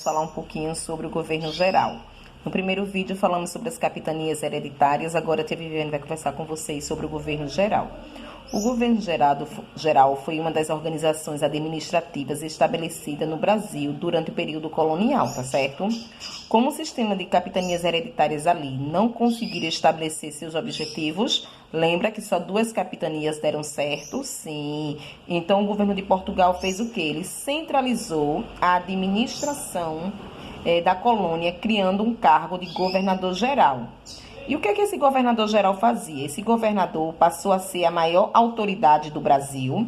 Falar um pouquinho sobre o governo geral. No primeiro vídeo falamos sobre as capitanias hereditárias, agora a Tia Viviane vai conversar com vocês sobre o governo geral. O governo geral foi uma das organizações administrativas estabelecida no Brasil durante o período colonial, tá certo? Como o sistema de capitanias hereditárias ali não conseguiram estabelecer seus objetivos, lembra que só 2 capitanias deram certo? Sim. Então o governo de Portugal fez o quê? Ele centralizou a administração da colônia, criando um cargo de governador-geral. E o que esse governador-geral fazia? Esse governador passou a ser a maior autoridade do Brasil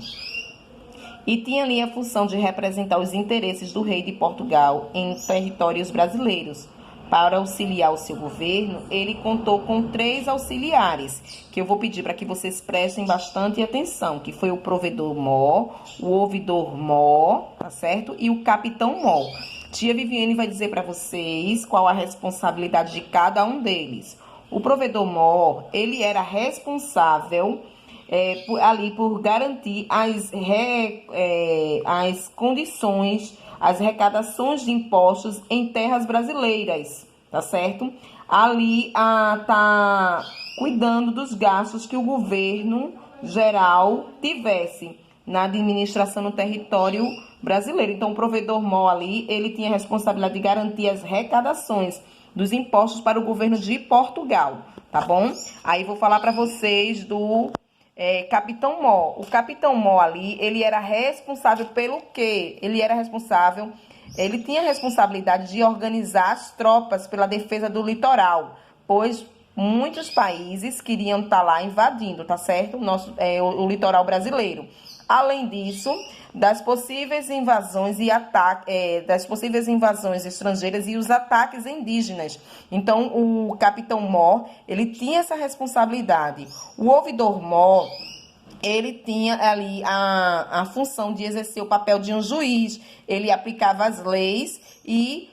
e tinha ali a função de representar os interesses do rei de Portugal em territórios brasileiros. Para auxiliar o seu governo, ele contou com 3 auxiliares, que eu vou pedir para que vocês prestem bastante atenção, que foi o provedor-mor, o ouvidor-mor, tá certo? E o capitão-mor. Tia Viviane vai dizer para vocês qual a responsabilidade de cada um deles. O provedor-mor, ele era responsável por garantir as condições, as arrecadações de impostos em terras brasileiras, tá certo? Ali tá cuidando dos gastos que o governo geral tivesse na administração no território brasileiro. Então, o provedor-mor ali, ele tinha a responsabilidade de garantir as arrecadações dos impostos para o governo de Portugal, tá bom? Aí vou falar para vocês do capitão-mor. O capitão-mor ali, ele era responsável pelo quê? Ele tinha a responsabilidade de organizar as tropas pela defesa do litoral, pois muitos países queriam estar lá invadindo, tá certo? O litoral brasileiro. Além disso, das possíveis invasões estrangeiras e os ataques indígenas. Então, o capitão-mor, ele tinha essa responsabilidade. O ouvidor-mor, ele tinha ali a função de exercer o papel de um juiz. Ele aplicava as leis e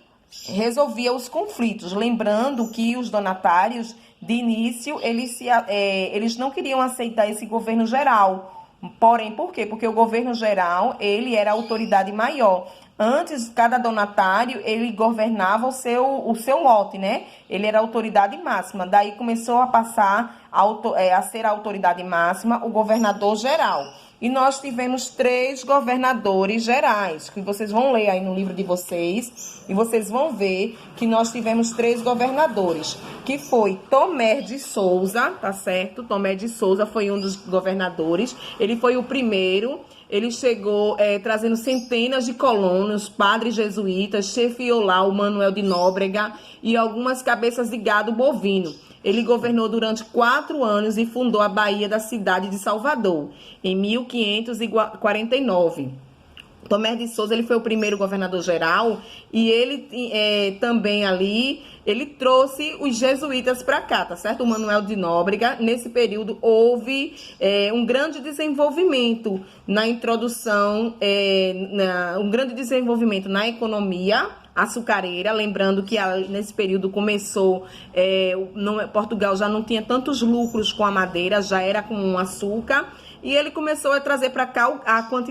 resolvia os conflitos. Lembrando que os donatários, de início, eles não queriam aceitar esse governo geral. Porém, por quê? Porque o governo geral, ele era a autoridade maior. Antes, cada donatário, ele governava o seu lote, né? Ele era a autoridade máxima. Daí começou a passar a ser a autoridade máxima o governador geral. E nós tivemos 3 governadores gerais, que vocês vão ler aí no livro de vocês, e vocês vão ver que nós tivemos 3 governadores, que foi Tomé de Souza, tá certo? Tomé de Souza foi um dos governadores, ele foi o primeiro. Ele chegou trazendo centenas de colonos, padres jesuítas, chefiou lá o Manuel de Nóbrega e algumas cabeças de gado bovino. Ele governou durante 4 anos e fundou a Baía da cidade de Salvador, em 1549. Tomé de Souza, ele foi o primeiro governador-geral e ele também ali, ele trouxe os jesuítas para cá, tá certo? O Manuel de Nóbrega, nesse período, houve um grande desenvolvimento na introdução, um grande desenvolvimento na economia açucareira, lembrando que nesse período começou, Portugal já não tinha tantos lucros com a madeira, já era com o açúcar, e ele começou a trazer para cá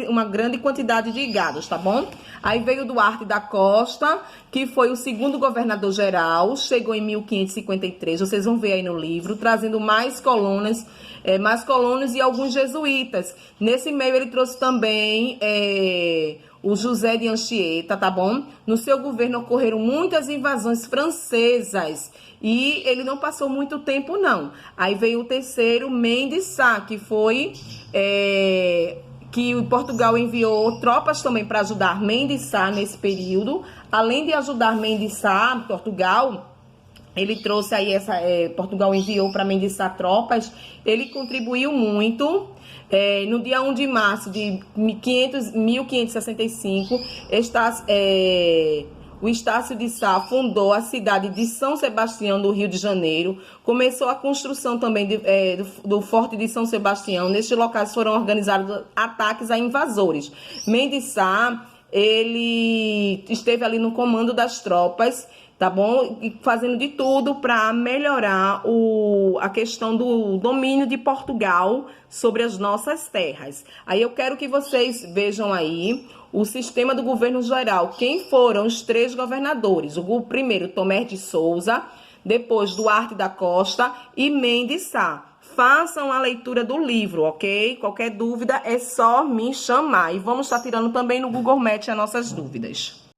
uma grande quantidade de gados, tá bom? Aí veio Duarte da Costa, que foi o segundo governador-geral, chegou em 1553, vocês vão ver aí no livro, trazendo mais colonos e alguns jesuítas. Nesse meio ele trouxe também o José de Anchieta, tá bom? No seu governo ocorreram muitas invasões francesas e ele não passou muito tempo, não. Aí veio o terceiro, Mendes Sá, que foi que Portugal enviou tropas também para ajudar Mendes Sá nesse período. Além de ajudar Mendes Sá, Portugal, ele trouxe aí Portugal enviou para Mendes Sá tropas. Ele contribuiu muito. No dia 1 de março de 1565, o Estácio de Sá fundou a cidade de São Sebastião, do Rio de Janeiro. Começou a construção também do Forte de São Sebastião. Nestes locais foram organizados ataques a invasores. Mendes Sá, ele esteve ali no comando das tropas, tá bom? E fazendo de tudo para melhorar a questão do domínio de Portugal sobre as nossas terras. Aí eu quero que vocês vejam aí o sistema do governo geral. Quem foram os 3 governadores? O primeiro, Tomé de Souza, depois Duarte da Costa e Mendes Sá. Façam a leitura do livro, ok? Qualquer dúvida é só me chamar. E vamos estar tirando também no Google Maps as nossas dúvidas.